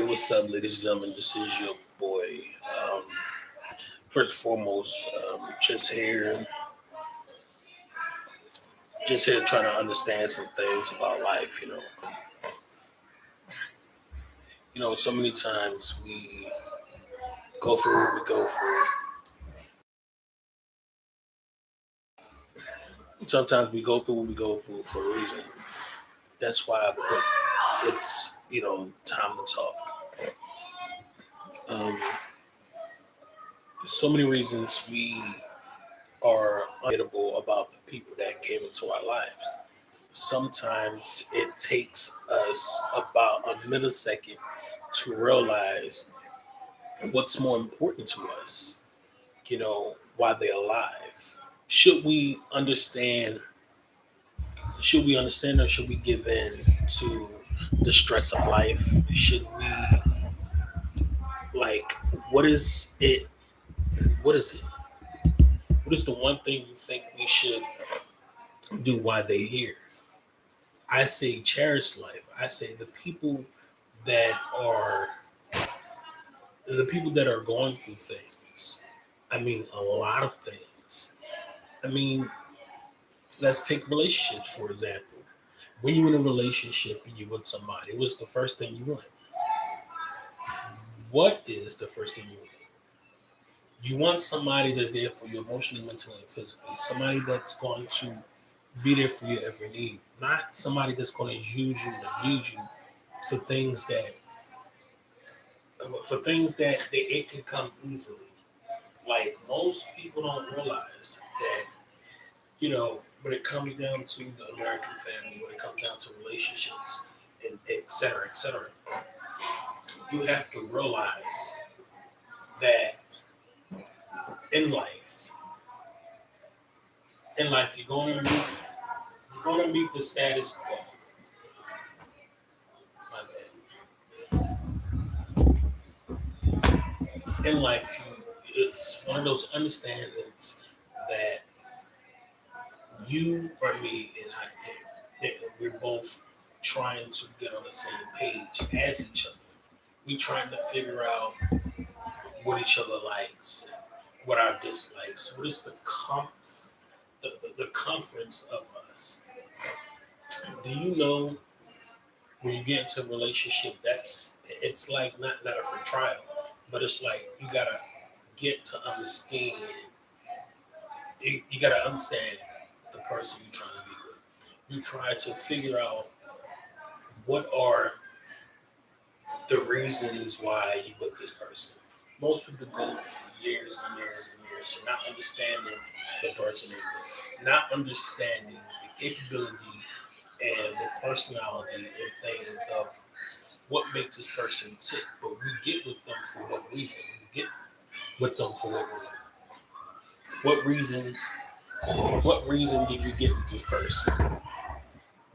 What's up, ladies and gentlemen? This is your boy. Um, First and foremost, just here trying to understand some things about life. So many times we go through what we go through. Sometimes we go through what we go through for a reason. That's why I put it's time to talk. Um, there's so many reasons we are unforgettable about the people that came into our lives. Sometimes it takes us about a millisecond to realize what's more important to us, why they're alive. Should we understand should we understand or should we give in to the stress of life? Should we like what is it what is it? What is the one thing you think we should do while they're here? I say cherish life. I say that are the people that are going through things. I mean, a lot of things. I mean, let's take relationships for example. When you're in a relationship and you're with somebody, what's the first thing you want? What is the first thing you want? You want somebody that's there for you emotionally, mentally, and physically. Somebody that's going to be there for your every need. Not somebody that's going to use you and abuse you for things that it can come easily. Like most people don't realize that when it comes down to the American family, when it comes down to relationships, and et cetera, you have to realize that in life, you're gonna meet the status quo. My bad. In life, it's one of those understandings that you or me and we're both trying to get on the same page as each other. We trying to figure out what each other likes, what our dislikes, what is the comforts of us. Do you know when you get into a relationship, it's like not a free trial, but it's like you gotta get to understand. You gotta understand the person you're trying to be with. You try to figure out what are the reasons why you with this person. Most people go through years and years and years not understanding the person they with, not understanding the capability and the personality and things of what makes this person tick. But we get with them for what reason? We get with them for what reason? What reason? What reason did you get with this person?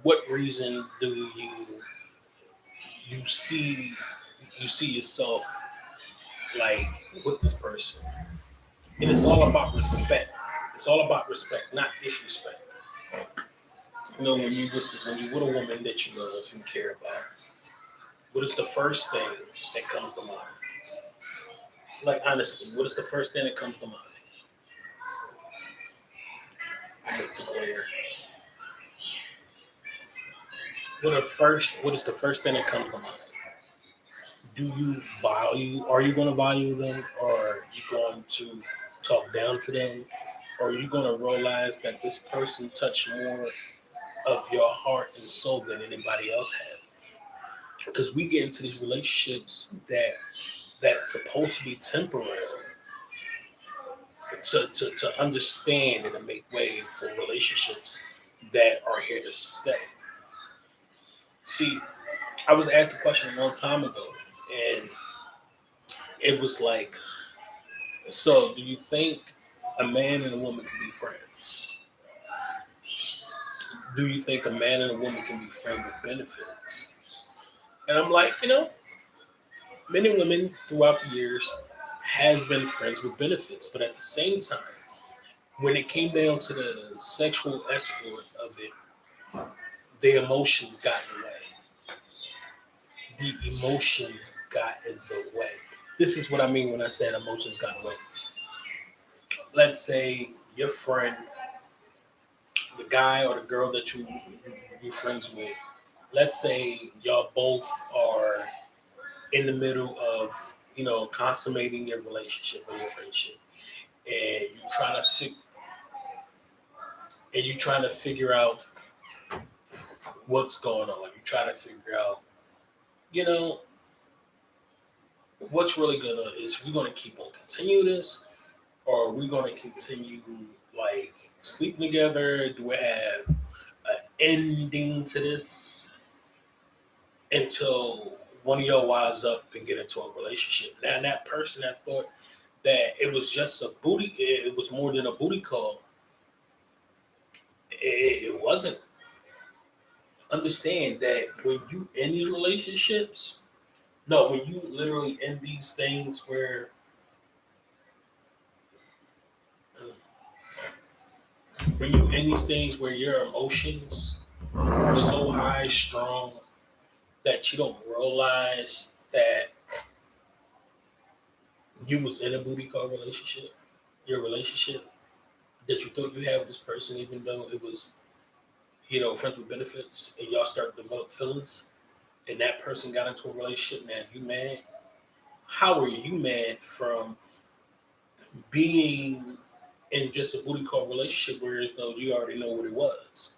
What reason do you see you see yourself like with this person? And it's all about respect. It's all about respect, not disrespect. When you with a woman that you love and care about, what is the first thing that comes to mind? Like honestly, what is the first thing that comes to mind? I hate the glare. What is the first thing that comes to mind? Do you value? Are you going to value them, or are you going to talk down to them, or are you going to realize that this person touched more of your heart and soul than anybody else have? Because we get into these relationships that's supposed to be temporary to understand and to make way for relationships that are here to stay. See, I was asked a question a long time ago, and it was like, so do you think a man and a woman can be friends? Do you think a man and a woman can be friends with benefits? And I'm like, men and women throughout the years has been friends with benefits, but at the same time, when it came down to the sexual escort of it, their emotions got in the way. the emotions got in the way. This is what I mean when I said emotions got in the way. Let's say your friend, the guy or the girl that you friends with, let's say y'all both are in the middle of consummating your relationship or your friendship, and you trying to figure out what's going on. You try to figure out, you know, what's really gonna is we gonna keep on continue this, or are we gonna continue like sleeping together? Do we have an ending to this until one of y'all wise up and get into a relationship? Now that person that thought that it was just a booty, it was more than a booty call. It wasn't. Understand that when you end these relationships, no, when you literally end these things where when you end these things where your emotions are so high, strong that you don't realize that you was in a booty call relationship, your relationship that you thought you had with this person, even though it was, friends with benefits, and y'all start to develop feelings, and that person got into a relationship. Now you mad. How are you mad from being in just a booty call relationship, whereas though you already know what it was?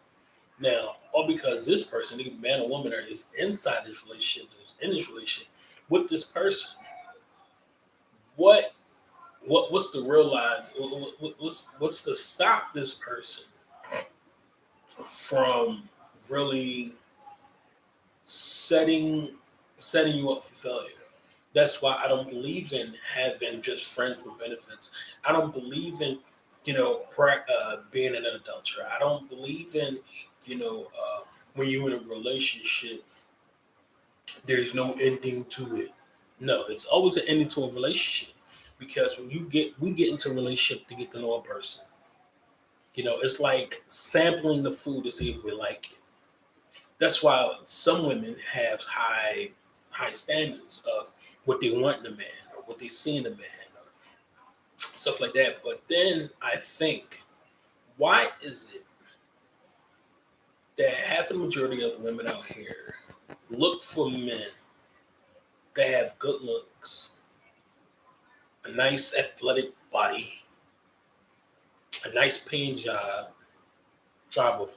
Now, all because this person, either man or woman, is inside this relationship, is in this relationship with this person. What what's to realize? What's to stop this person from really setting setting you up for failure? That's why I don't believe in having just friends with benefits. I don't believe in being an adulterer. I don't believe in when you're in a relationship there's no ending to it. No, it's always an ending to a relationship, because when we get into a relationship to get to know a person. It's like sampling the food to see if we like it. That's why some women have high standards of what they want in a man or what they see in a man or stuff like that. But then I think, why is it that half the majority of women out here look for men that have good looks, a nice athletic body, a nice paying job, drive a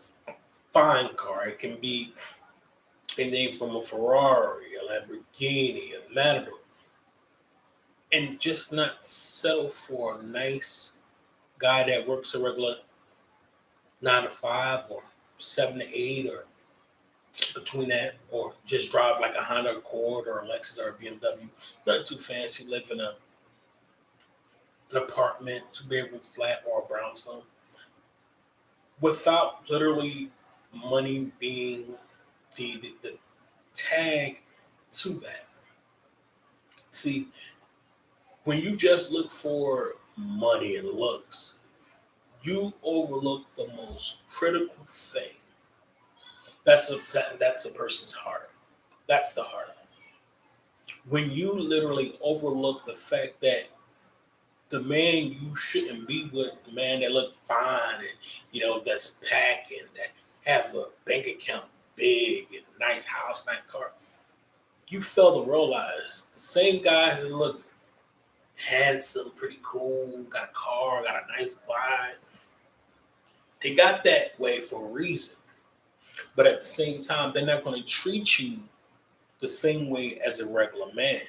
fine car? It can be a name from a Ferrari, a Lamborghini, a Matador, and just not settle for a nice guy that works a regular 9 to 5 or 7 to 8 or between that, or just drive like a Honda Accord or a Lexus or a BMW. Not too fancy, live in an apartment, 2 bedroom flat or a brownstone, without literally money being the tag to that. See, when you just look for money and looks, you overlook the most critical thing. That's a person's heart. That's the heart. When you literally overlook the fact that the man you shouldn't be with, the man that look fine and that's packing, that has a bank account big and a nice house, nice car, you fail to realize the same guys that look handsome, pretty cool, got a car, got a nice body, they got that way for a reason. But at the same time, they're not going to treat you the same way as a regular man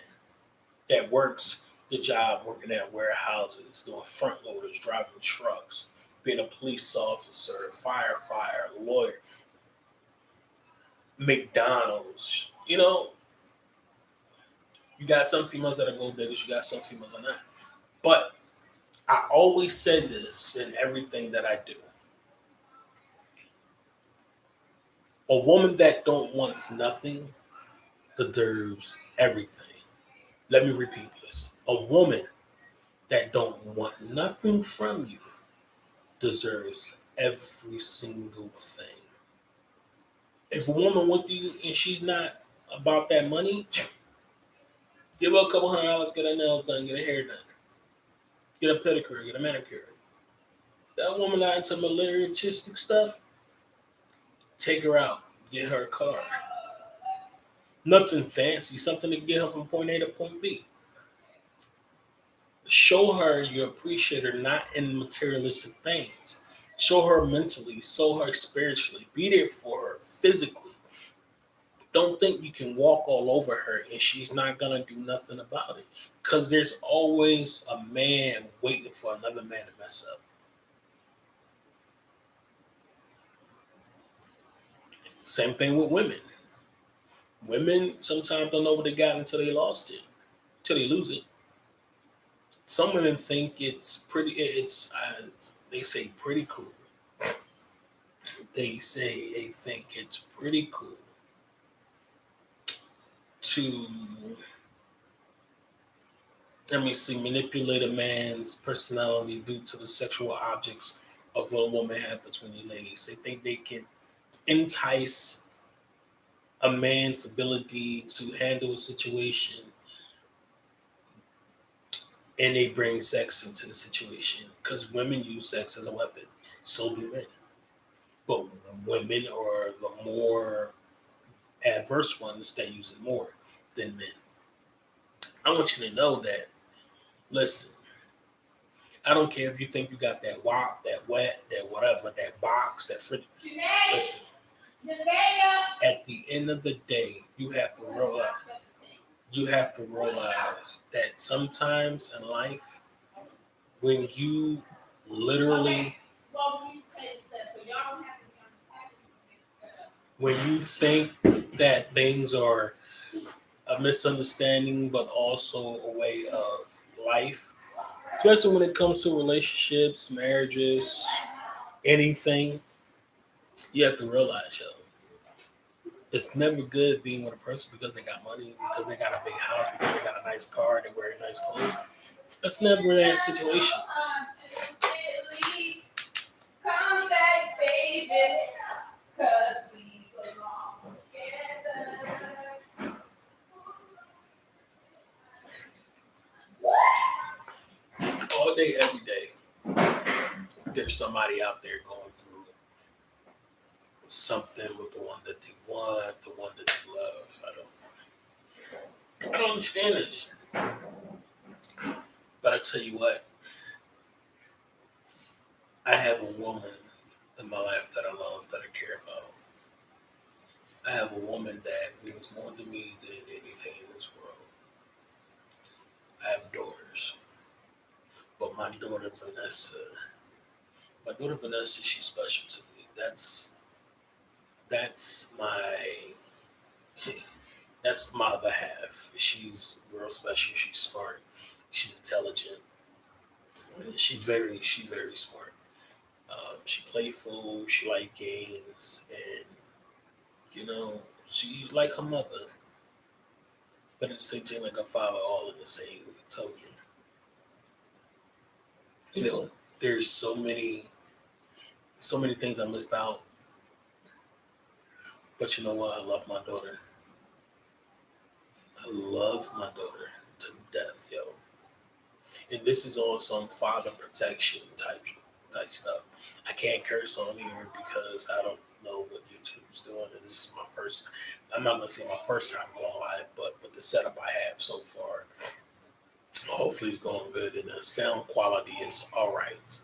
that works the job, working at warehouses, doing front loaders, driving trucks, being a police officer, firefighter, lawyer, McDonald's. You got some females that are gold diggers, you got some females that are not. But I always say this in everything that I do. A woman that don't wants nothing deserves everything. Let me repeat this. A woman that don't want nothing from you deserves every single thing. If a woman with you and she's not about that money, give her a couple $100, get her nails done, get her hair done, get a pedicure, get a manicure. That woman not into materialistic stuff, take her out, get her a car. Nothing fancy, something to get her from point A to point B. Show her you appreciate her not in materialistic things. Show her mentally, show her spiritually. Be there for her physically. Don't think you can walk all over her and she's not gonna do nothing about it. Because there's always a man waiting for another man to mess up. Same thing with women. Women sometimes don't know what they got until they lost it, until they lose it. Some women think it's pretty. It's they say pretty cool. They say they think it's pretty cool to, let me see, manipulate a man's personality due to the sexual objects of what a woman had between the legs. They think they can entice a man's ability to handle a situation, and they bring sex into the situation because women use sex as a weapon. So do men. But women are the more adverse ones that use it more than men. I want you to know that, listen, I don't care if you think you got that wop, that wet, that whatever, that box, that fridge. Listen, at the end of the day, you have to realize that sometimes in life, when you literally, when you think that things are a misunderstanding, but also a way of life, especially when it comes to relationships, marriages, anything, you have to realize, it's never good being with a person because they got money, because they got a big house, because they got a nice car, they wear nice clothes. That's never that situation. Come back, baby, 'cause we belong together. All day, every day, there's somebody out there going through something with the one that they want, the one that they love. I don't understand this. But I tell you what, I have a woman in my life that I love, that I care about. I have a woman that means more to me than anything in this world. I have daughters, but my daughter Vanessa, she's special to me. That's my that's my other half. She's real special. She's smart. She's intelligent. She's very smart. She playful. She like games, and you know she's like her mother, but at the same time like her father, all in the same token. You know, there's so many things I missed out, but you know what? I love my daughter. I love my daughter to death, yo. And this is all some father protection type stuff. I can't curse on here because I don't know what YouTube's doing. And this is my first. I'm not gonna say my first time going live, but with the setup I have so far, hopefully it's going good and the sound quality is all right.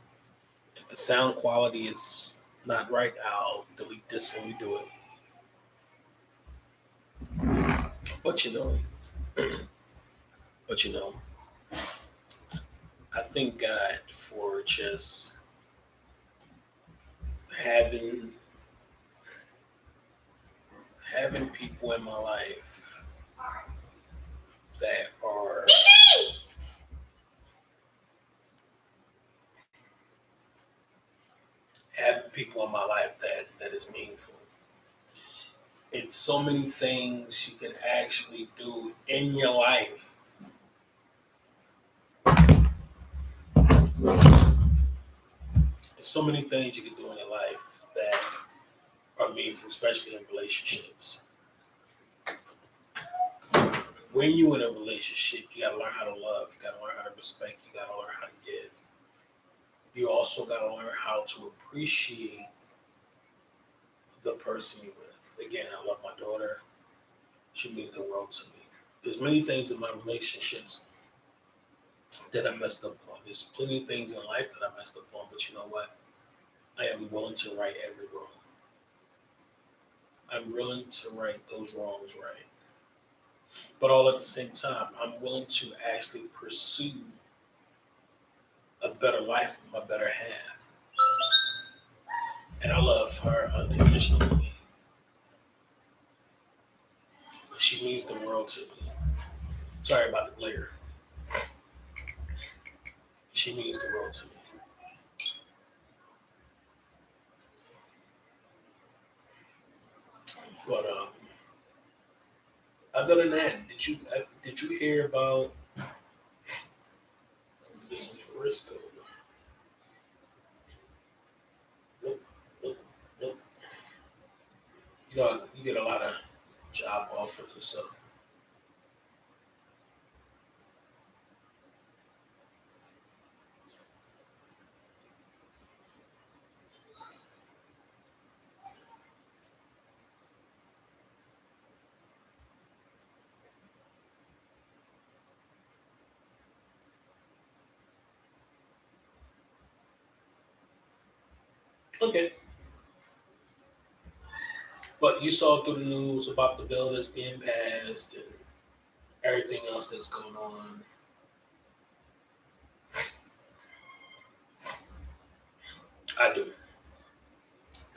If the sound quality is not right, I'll delete this and redo it. But you know, but you know, I thank God for just having having people in my life that are having people in my life that is meaningful. It's so many things you can actually do in your life. There's so many things you can do in your life that are meaningful, especially in relationships. when you in a relationship, you gotta learn how to love, you gotta learn how to respect, you gotta learn how to give. You also gotta learn how to appreciate the person you with. Again, I love my daughter. She means the world to me. There's many things in my relationships that I messed up on. There's plenty of things in life that I messed up on, but you know what? I am willing to right every wrong. I'm willing to right those wrongs right. But all at the same time, I'm willing to actually pursue a better life with my better half. And I love her unconditionally. She means the world to me. Sorry about the glare. She means the world to me. But other than that, did you hear about this is Frisco? Nope, nope, nope. You get a lot of job offers and stuff. Okay, but you saw through the news about the bill that's being passed and everything else that's going on. I do.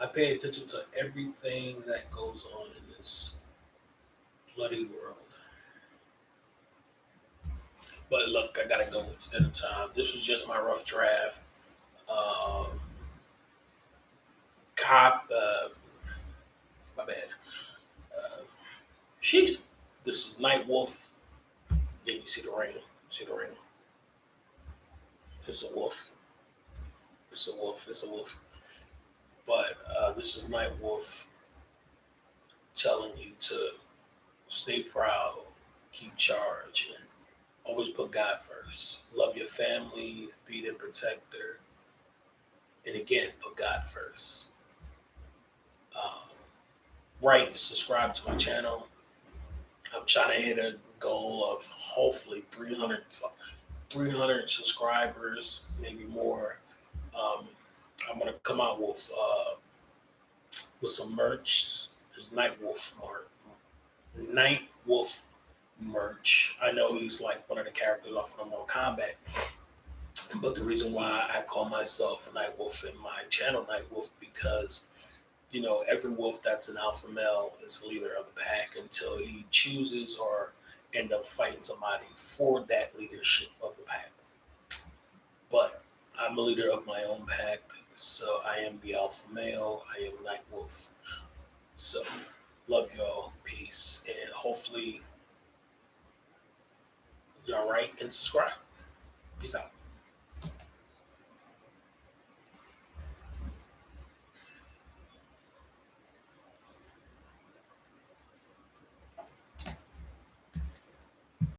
I pay attention to everything that goes on in this bloody world. But look, I gotta go. It's dinner time. This was just my rough draft. Um, cop, my bad. Uh, Sheesh. This is Night Wolf. Yeah, you see the rain. You see the rain. It's a wolf. It's a wolf. It's a wolf. But this is Night Wolf telling you to stay proud, keep charge, and always put God first. Love your family, be their protector, and again, put God first. Um, right, subscribe to my channel. I'm trying to hit a goal of hopefully 300 subscribers, maybe more. Um, I'm gonna come out with some merch. There's Night Wolf merch. I know he's like one of the characters off of Mortal Kombat, but the reason why I call myself Night Wolf in my channel Night Wolf because every wolf that's an alpha male is a leader of the pack until he chooses or end up fighting somebody for that leadership of the pack. But I'm a leader of my own pack, so I am the alpha male. I am Night Wolf. So love y'all, peace, and hopefully y'all right and subscribe. Peace out.